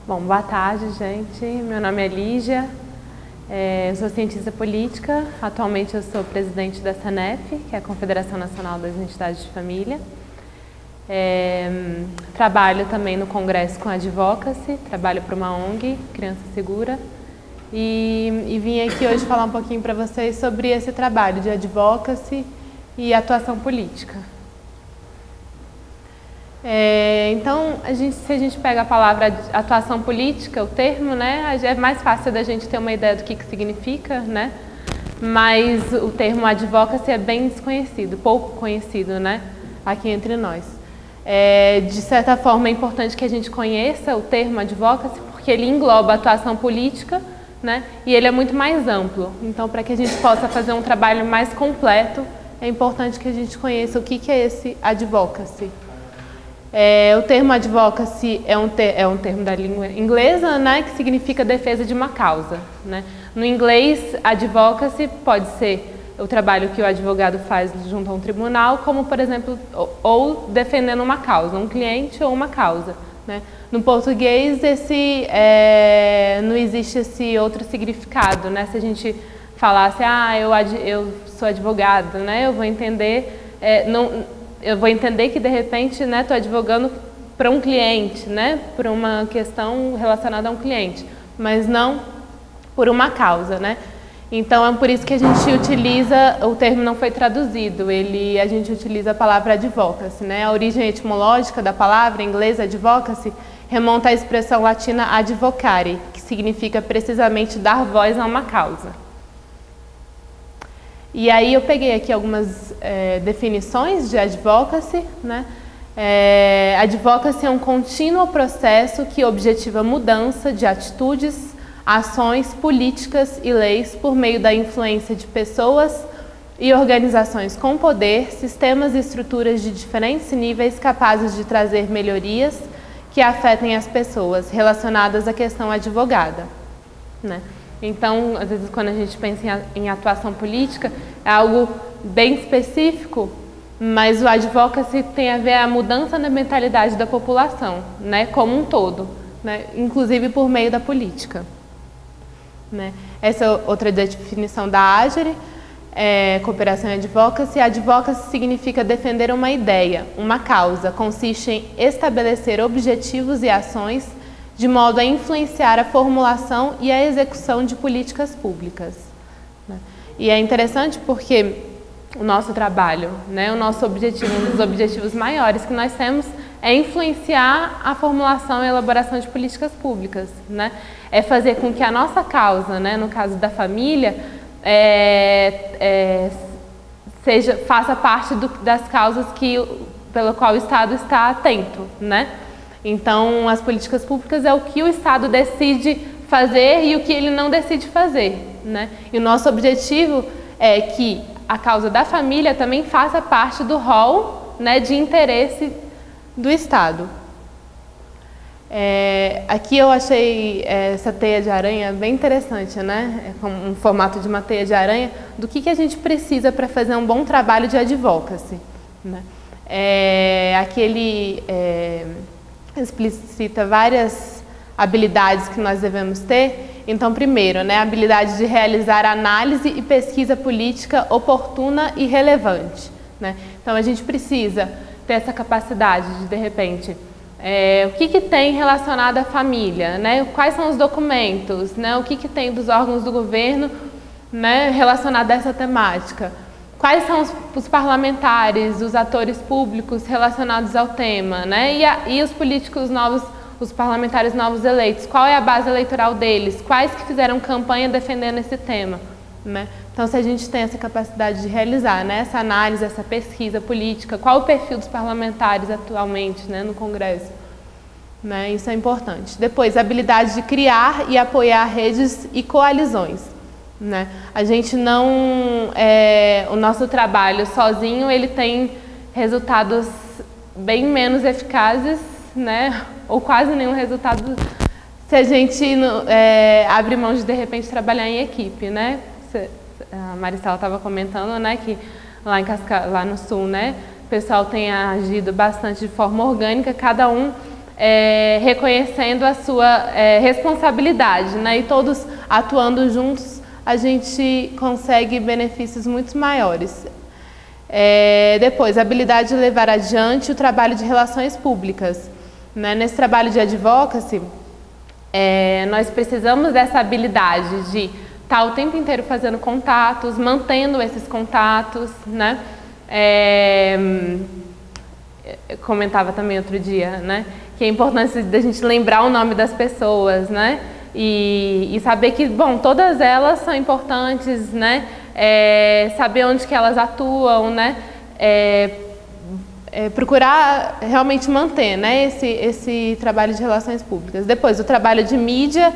Bom, boa tarde, gente. Meu nome é Lígia, eu sou cientista política. Atualmente eu sou presidente da SANEF, que é a Confederação Nacional das Entidades de Família. Trabalho também no Congresso com Advocacy, trabalho para uma ONG, Criança Segura. E vim aqui hoje falar um pouquinho para vocês sobre esse trabalho de advocacy e atuação política. Então, se a gente pega a palavra atuação política, o termo, né, é mais fácil da gente ter uma ideia do que significa, né? Mas o termo advocacy é bem desconhecido, pouco conhecido, né, aqui entre nós. De certa forma, é importante que a gente conheça o termo advocacy, porque ele engloba a atuação política, né, e ele é muito mais amplo. Então, para que a gente possa fazer um trabalho mais completo, é importante que a gente conheça o que é esse advocacy. O termo advocacy é um termo da língua inglesa, né, que significa defesa de uma causa, né? No inglês, advocacy pode ser o trabalho que o advogado faz junto a um tribunal, como, por exemplo, ou defendendo uma causa, um cliente ou uma causa, né? No português, não existe esse outro significado, né? Se a gente falasse, eu sou advogado, né, eu vou entender, eu vou entender que, de repente, né, estou advogando para um cliente, né, por uma questão relacionada a um cliente, mas não por uma causa, né? Então, é por isso que a gente utiliza, o termo não foi traduzido, a gente utiliza a palavra advocacy, né? A origem etimológica da palavra, em inglês, advocacy, remonta à expressão latina advocare, que significa precisamente dar voz a uma causa. E aí eu peguei aqui algumas definições de advocacy, né? Advocacy é um contínuo processo que objetiva mudança de atitudes, ações, políticas e leis por meio da influência de pessoas e organizações com poder, sistemas e estruturas de diferentes níveis capazes de trazer melhorias que afetem as pessoas relacionadas à questão advogada, né? Então, às vezes, quando a gente pensa em atuação política, é algo bem específico, mas o advocacy tem a ver a mudança na mentalidade da população, né, como um todo, né, inclusive por meio da política, né. Essa é outra definição da AGERE, cooperação e advocacy. Advocacy significa defender uma ideia, uma causa, consiste em estabelecer objetivos e ações de modo a influenciar a formulação e a execução de políticas públicas, né? E é interessante porque o nosso trabalho, né, o nosso objetivo, um dos objetivos maiores que nós temos é influenciar a formulação e elaboração de políticas públicas, né? É fazer com que a nossa causa, né, no caso da família, faça parte das causas pelo qual o Estado está atento, né? Então, as políticas públicas é o que o Estado decide fazer e o que ele não decide fazer, né? E o nosso objetivo é que a causa da família também faça parte do rol, né, de interesse do Estado. Aqui eu achei essa teia de aranha bem interessante, né? Com um formato de uma teia de aranha, do que a gente precisa para fazer um bom trabalho de advocacy, né? Aqui ele explicita várias habilidades que nós devemos ter. Então, primeiro, né, a habilidade de realizar análise e pesquisa política oportuna e relevante, né? Então, a gente precisa ter essa capacidade de repente, o que tem relacionado à família, né? Quais são os documentos, né? O que tem dos órgãos do governo, né, relacionado a essa temática? Quais são os parlamentares, os atores públicos relacionados ao tema, né? E os políticos novos, os parlamentares novos eleitos, qual é a base eleitoral deles? Quais que fizeram campanha defendendo esse tema, né? Então, se a gente tem essa capacidade de realizar, né, essa análise, essa pesquisa política, qual o perfil dos parlamentares atualmente, né, no Congresso, né? Isso é importante. Depois, a habilidade de criar e apoiar redes e coalizões, né? A gente não, o nosso trabalho sozinho, ele tem resultados bem menos eficazes, né? Ou quase nenhum resultado se a gente abre mão de repente trabalhar em equipe, né? A Maricela estava comentando, né, que lá no Sul, né, o pessoal tem agido bastante de forma orgânica, cada um reconhecendo a sua responsabilidade, né? E todos atuando juntos, a gente consegue benefícios muito maiores. Depois, a habilidade de levar adiante o trabalho de relações públicas, né? Nesse trabalho de advocacy, nós precisamos dessa habilidade de estar o tempo inteiro fazendo contatos, mantendo esses contatos, né? Eu comentava também outro dia, né? Que é importante da gente lembrar o nome das pessoas, né? E saber que, bom, todas elas são importantes, né? Saber onde que elas atuam, né? Procurar realmente manter, né, esse trabalho de relações públicas. Depois, o trabalho de mídia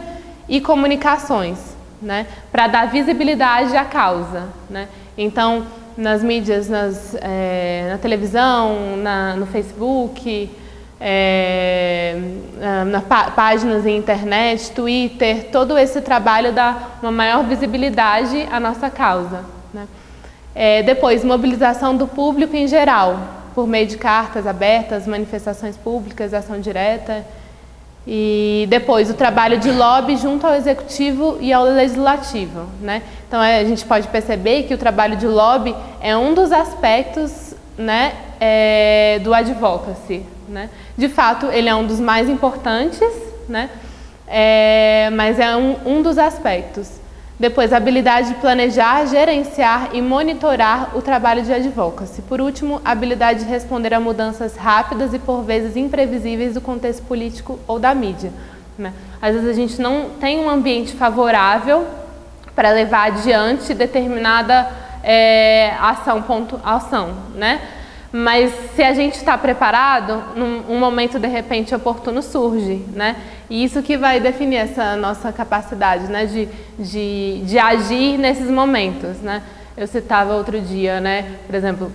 e comunicações, né, para dar visibilidade à causa, né? Então, nas mídias, na televisão, no Facebook, páginas em internet, Twitter, todo esse trabalho dá uma maior visibilidade à nossa causa, né? Depois, mobilização do público em geral, por meio de cartas abertas, manifestações públicas, ação direta. E depois, o trabalho de lobby junto ao executivo e ao legislativo, né? Então, a gente pode perceber que o trabalho de lobby é um dos aspectos, né, do advocacy, né? De fato, ele é um dos mais importantes, né? Mas é um dos aspectos. Depois, a habilidade de planejar, gerenciar e monitorar o trabalho de advocacy. Por último, a habilidade de responder a mudanças rápidas e, por vezes, imprevisíveis do contexto político ou da mídia, né? Às vezes a gente não tem um ambiente favorável para levar adiante determinada ação, né? Mas se a gente está preparado, num momento de repente oportuno surge, né? E isso que vai definir essa nossa capacidade, né, de agir nesses momentos, né? Eu citava outro dia, né, por exemplo,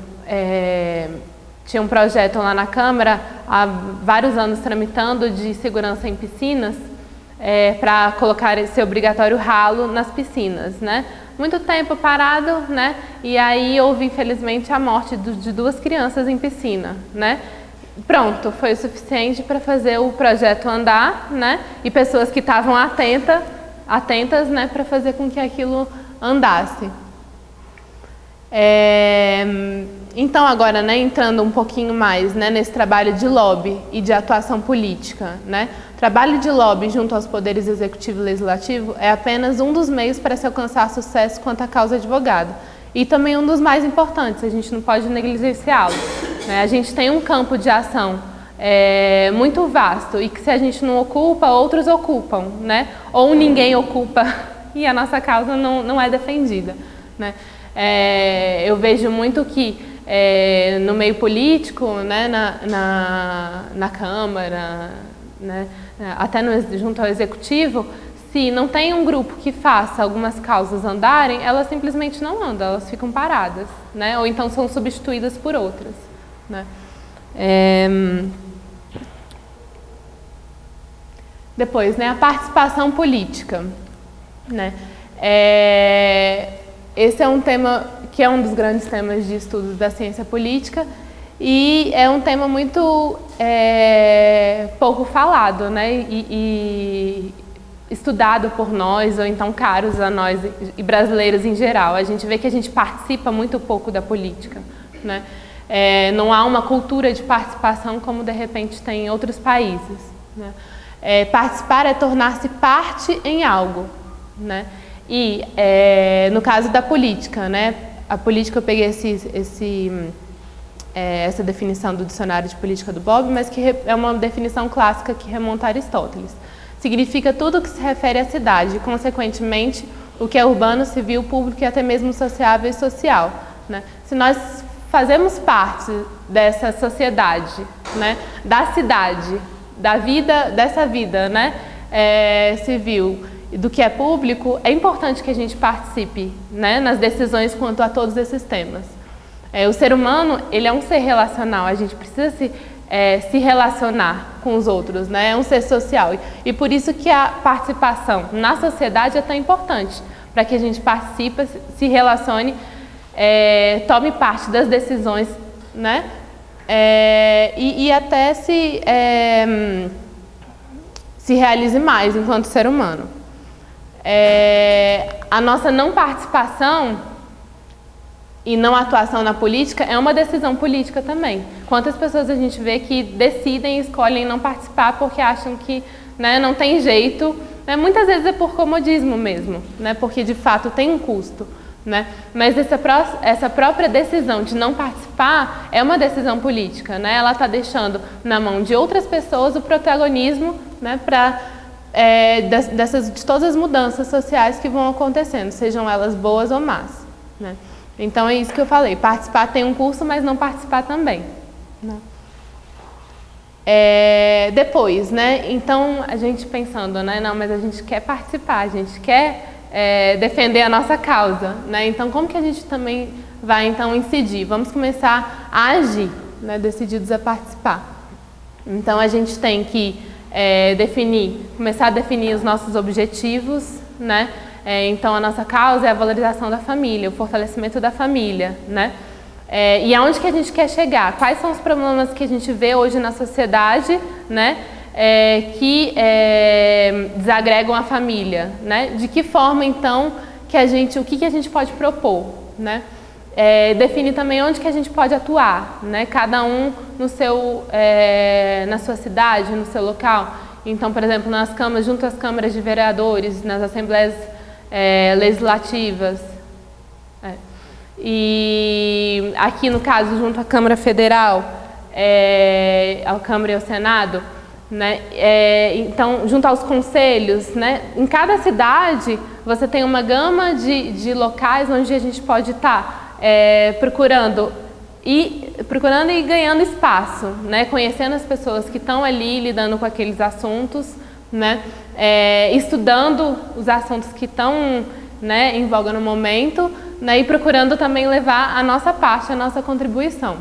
tinha um projeto lá na Câmara, há vários anos tramitando, de segurança em piscinas, para colocar esse obrigatório ralo nas piscinas, né? Muito tempo parado, né? E aí houve, infelizmente, a morte de 2 crianças em piscina, né? Pronto, foi o suficiente para fazer o projeto andar, né? E pessoas que estavam atentas, né, para fazer com que aquilo andasse. Então, agora, né, entrando um pouquinho mais, né, nesse trabalho de lobby e de atuação política, né? O trabalho de lobby junto aos poderes executivo e legislativo é apenas um dos meios para se alcançar sucesso quanto à causa advogada. E também um dos mais importantes, a gente não pode negligenciá-lo, né? A gente tem um campo de ação muito vasto e que, se a gente não ocupa, outros ocupam, né? Ou ninguém ocupa e a nossa causa não é defendida, né? Eu vejo muito que no meio político, né, na Câmara, né, até junto ao Executivo, se não tem um grupo que faça algumas causas andarem, elas simplesmente não andam, elas ficam paradas, né, ou então são substituídas por outras, né. Depois, né, a participação política, né. Esse é um tema que é um dos grandes temas de estudos da ciência política e é um tema muito pouco falado, né, e estudado por nós, ou então caros a nós e brasileiros em geral. A gente vê que a gente participa muito pouco da política, né? Não há uma cultura de participação como de repente tem em outros países, né? Participar é tornar-se parte em algo, né? E no caso da política, né? A política, eu peguei essa definição do dicionário de política do Bob, mas que é uma definição clássica que remonta a Aristóteles. Significa tudo o que se refere à cidade, e, consequentemente, o que é urbano, civil, público e até mesmo sociável e social, né? Se nós fazemos parte dessa sociedade, né, da cidade, da vida, dessa vida, né, civil, do que é público, é importante que a gente participe, né, nas decisões quanto a todos esses temas. O ser humano, ele é um ser relacional, a gente precisa se relacionar com os outros, né? É um ser social. E por isso que a participação na sociedade é tão importante, para que a gente participe, se relacione, tome parte das decisões, né, e até se realize mais enquanto ser humano. A nossa não participação e não atuação na política é uma decisão política também. Quantas pessoas a gente vê que decidem e escolhem não participar porque acham que, né, não tem jeito, né? Muitas vezes é por comodismo mesmo, né, porque de fato tem um custo, né? Mas essa própria decisão de não participar é uma decisão política, né? Ela está deixando na mão de outras pessoas o protagonismo, né, de todas as mudanças sociais que vão acontecendo, sejam elas boas ou más, né? Então é isso que eu falei, participar tem um custo, mas não participar também, né? Depois, né? Então a gente pensando, né? Não, mas a gente quer participar, a gente quer defender a nossa causa, né? Então como que a gente também vai então incidir? Vamos começar a agir, né? Decididos a participar. Então a gente tem que começar a definir os nossos objetivos, né? Então a nossa causa é a valorização da família, o fortalecimento da família, né? E aonde que a gente quer chegar? Quais são os problemas que a gente vê hoje na sociedade, né? Que desagregam a família, né? De que forma então o que a gente pode propor, né? Definir também onde que a gente pode atuar, né? Cada um na sua cidade, no seu local. Então, por exemplo, junto às câmaras de vereadores, nas assembleias legislativas. E aqui no caso, junto à Câmara Federal, à Câmara e ao Senado, né? Então, junto aos conselhos, né? Em cada cidade você tem uma gama de locais onde a gente pode estar procurando e ganhando espaço, né? Conhecendo as pessoas que estão ali lidando com aqueles assuntos, né? Estudando os assuntos que estão, né, em voga no momento, né? E procurando também levar a nossa parte, a nossa contribuição,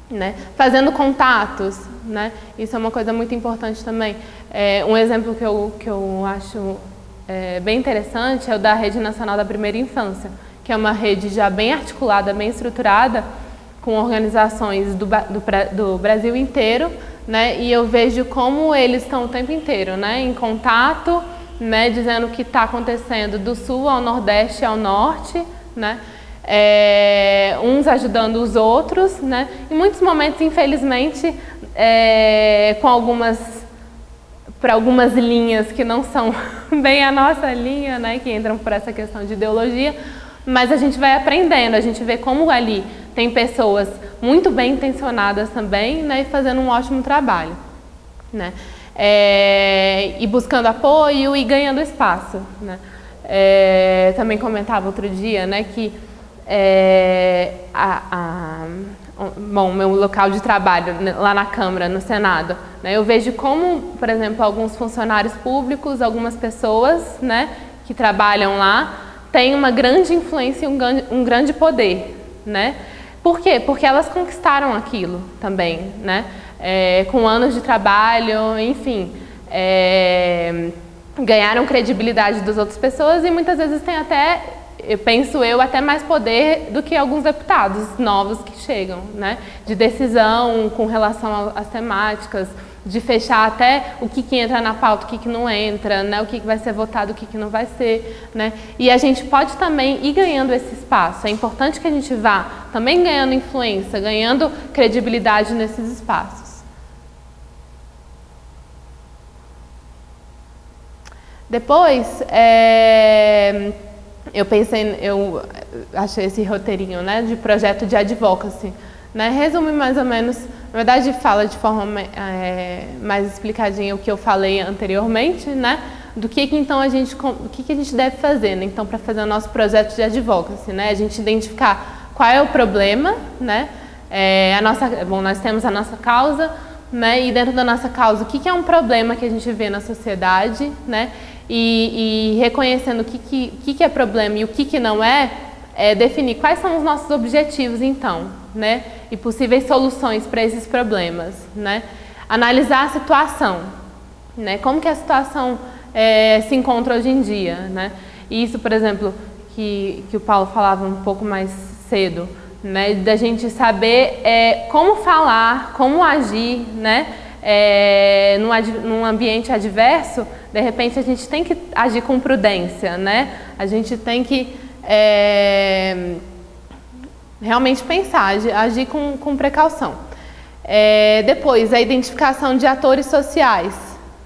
né? Fazendo contatos, né? Isso é uma coisa muito importante também. Um exemplo que eu acho bem interessante é o da Rede Nacional da Primeira Infância, que é uma rede já bem articulada, bem estruturada, com organizações do Brasil inteiro, né? E eu vejo como eles estão o tempo inteiro, né, em contato, né, dizendo o que está acontecendo do sul ao nordeste e ao norte, né? Uns ajudando os outros, né? Em muitos momentos, infelizmente, para algumas linhas que não são bem a nossa linha, né, que entram por essa questão de ideologia, mas a gente vai aprendendo, a gente vê como ali tem pessoas muito bem intencionadas também, né, e fazendo um ótimo trabalho, né? E buscando apoio e ganhando espaço, né? Também comentava outro dia, né, que bom, meu local de trabalho, né, lá na Câmara, no Senado, né, eu vejo como, por exemplo, alguns funcionários públicos, algumas pessoas, né, que trabalham lá, têm uma grande influência e um grande poder, né? Por quê? Porque elas conquistaram aquilo também, né? Com anos de trabalho, enfim, ganharam credibilidade das outras pessoas e muitas vezes têm até, penso eu, até mais poder do que alguns deputados novos que chegam, né? De decisão com relação às temáticas, de fechar até o que entra na pauta, o que não entra, né? O que vai ser votado, o que não vai ser, né? E a gente pode também ir ganhando esse espaço. É importante que a gente vá também ganhando influência, ganhando credibilidade nesses espaços. Depois, eu achei esse roteirinho, né, de projeto de advocacy, né? Resume mais ou menos, na verdade fala de forma mais explicadinha o que eu falei anteriormente, né? Do que então o que a gente deve fazer, né? Então, para fazer o nosso projeto de advocacy, né? A gente identificar qual é o problema, né? Nós temos a nossa causa, né? E dentro da nossa causa, o que é um problema que a gente vê na sociedade, né? E reconhecendo o que é problema e o que não é, definir quais são os nossos objetivos, então, né? E possíveis soluções para esses problemas, né? Analisar a situação, né? Como que a situação se encontra hoje em dia, né? E isso, por exemplo, que o Paulo falava um pouco mais cedo, né? Da gente saber como falar, como agir, né? Num ambiente adverso, de repente a gente tem que agir com prudência, né? A gente tem que realmente pensar, agir com precaução. Depois, a identificação de atores sociais,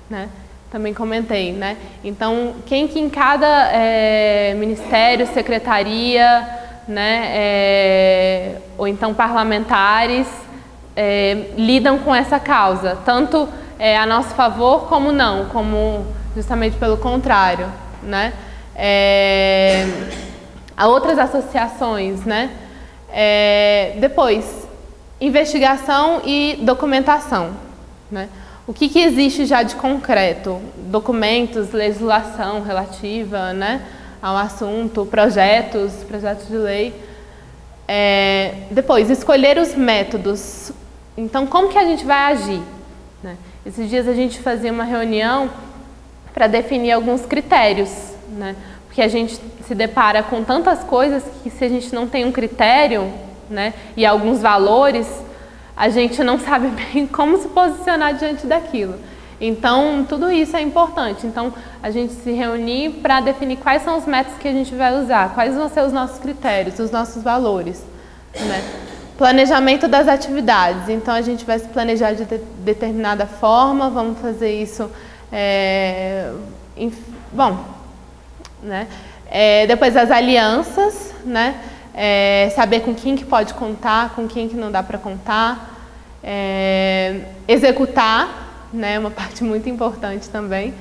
né? Também comentei, né? Então, quem que em cada ministério, secretaria, né? Ou então parlamentares lidam com essa causa, tanto a nosso favor como não, como justamente pelo contrário, né? Há outras associações, né? Depois, investigação e documentação, né? O que existe já de concreto? Documentos, legislação relativa, né, ao assunto, projetos de lei. Depois, escolher os métodos. Então, como que a gente vai agir, né? Esses dias a gente fazia uma reunião para definir alguns critérios, né? Porque a gente se depara com tantas coisas que se a gente não tem um critério, né, e alguns valores, a gente não sabe bem como se posicionar diante daquilo. Então, tudo isso é importante. Então, a gente se reunir para definir quais são os métodos que a gente vai usar, quais vão ser os nossos critérios, os nossos valores, né? Planejamento das atividades. Então, a gente vai se planejar de determinada forma, vamos fazer isso, né? Depois, as alianças, né? Saber com quem que pode contar, com quem que não dá para contar. Executar, né? Uma parte muito importante também.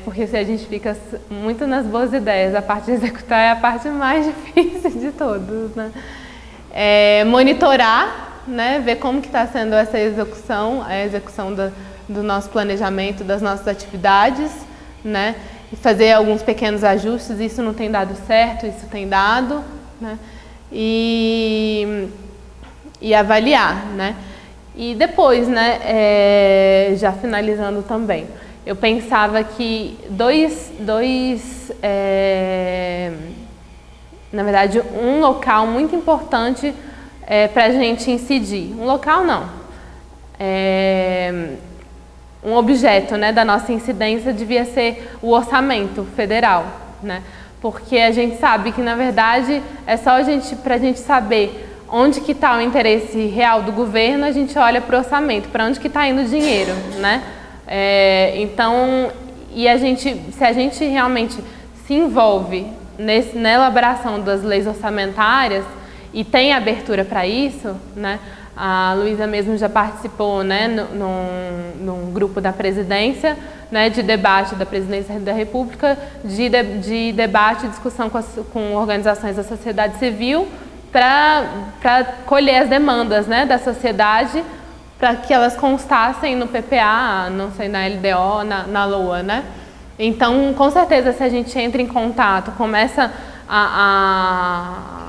Porque se a gente fica muito nas boas ideias, a parte de executar é a parte mais difícil de todos, né? Monitorar, né? Ver como que está sendo essa execução, a execução do nosso planejamento, das nossas atividades, né? E fazer alguns pequenos ajustes, isso não tem dado certo, isso tem dado, né? E avaliar, né? E depois, né, já finalizando também, eu pensava que na verdade, um local muito importante para a gente incidir. Um local não. Um objeto, né, da nossa incidência devia ser o orçamento federal, né? Porque a gente sabe que, na verdade, é só para a gente saber onde que está o interesse real do governo, a gente olha para o orçamento, para onde que está indo o dinheiro, né? Então, se a gente realmente se envolve na elaboração das leis orçamentárias e tem abertura para isso, né? A Luísa mesmo já participou, né, num grupo da presidência, né, de debate da presidência da República, de debate e discussão com organizações da sociedade civil para colher as demandas, né, da sociedade, para que elas constassem no PPA, não sei, na LDO, na LOA, né? Então, com certeza, se a gente entra em contato, começa a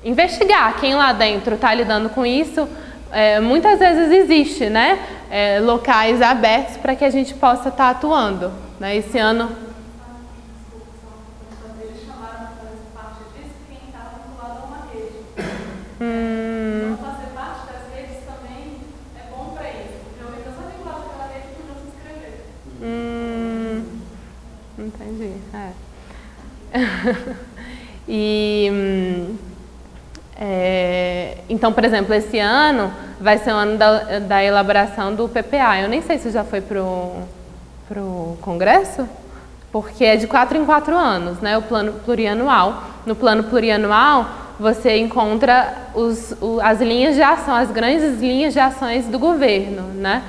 investigar quem lá dentro está lidando com isso, muitas vezes existe, né, locais abertos para que a gente possa estar atuando, né? Esse ano... Eles chamaram para fazer parte disso quem estava vinculado a uma rede. Então, fazer parte das redes também é bom para isso, porque eu ainda sou vinculado àquela rede que não se inscrever. Entendi. Então, por exemplo, esse ano vai ser o ano da elaboração do PPA. Eu nem sei se já foi pro Congresso, porque é de 4 em 4 anos, né? O plano plurianual. No plano plurianual, você encontra as linhas de ação, as grandes linhas de ações do governo, né?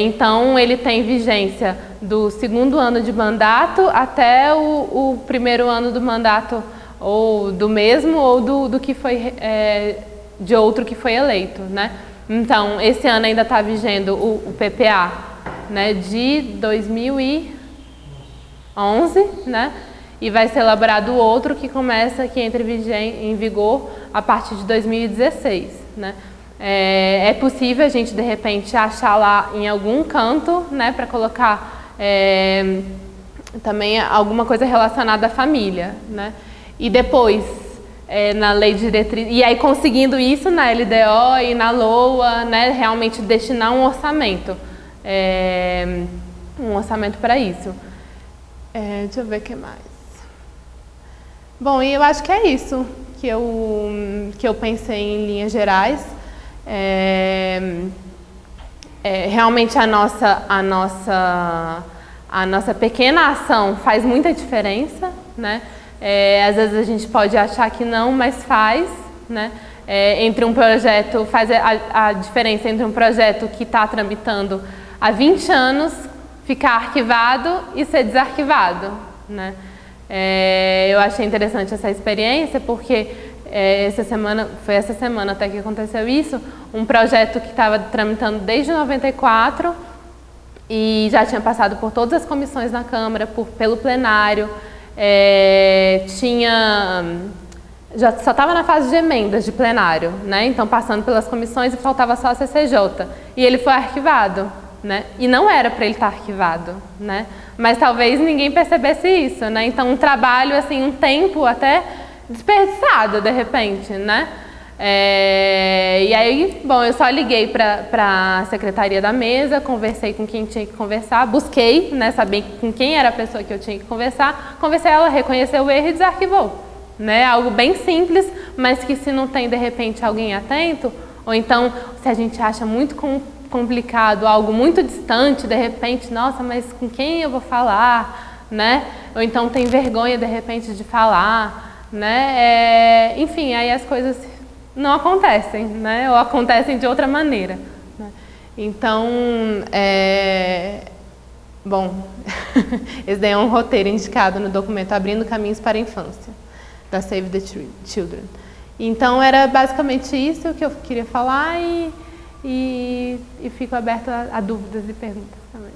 Então, ele tem vigência do 2º ano de mandato até o 1º ano do mandato, ou do mesmo, ou do que foi, de outro que foi eleito, né? Então, esse ano ainda está vigendo o PPA, né, de 2011, né? E vai ser elaborado outro que entra em vigor a partir de 2016, né? É possível a gente, de repente, achar lá em algum canto, né, para colocar também alguma coisa relacionada à família, né? E depois, na lei de diretriz, e aí conseguindo isso na LDO e na LOA, né, realmente destinar um orçamento para isso. Deixa eu ver o que mais. Bom, e eu acho que é isso que eu pensei em linhas gerais. Realmente a nossa pequena ação faz muita diferença, né? Às vezes a gente pode achar que não, mas faz, né? Entre um projeto, faz a diferença entre um projeto que está tramitando há 20 anos, ficar arquivado e ser desarquivado, né? Eu achei interessante essa experiência porque foi essa semana até que aconteceu isso, um projeto que estava tramitando desde 94 e já tinha passado por todas as comissões na Câmara, pelo plenário, já só estava na fase de emendas de plenário, né? Então passando pelas comissões e faltava só a CCJ, e ele foi arquivado, né? E não era para ele estar arquivado, né? Mas talvez ninguém percebesse isso, né? Então um trabalho, assim, um tempo até desperdiçado de repente, né? E aí, bom, eu só liguei para a secretaria da mesa, conversei com quem tinha que conversar, busquei, né, saber com quem era a pessoa que eu tinha que conversar, conversei, ela reconheceu o erro e desarquivou, né? Algo bem simples, mas que se não tem de repente alguém atento, ou então se a gente acha muito complicado, algo muito distante, de repente, nossa, mas com quem eu vou falar, né? Ou então tem vergonha de repente de falar, né? Enfim, aí as coisas não acontecem, né? Ou acontecem de outra maneira, né? Então, bom, esse daí é um roteiro indicado no documento Abrindo Caminhos para a Infância, da Save the Children. Então, era basicamente isso que eu queria falar e fico aberta a dúvidas e perguntas também.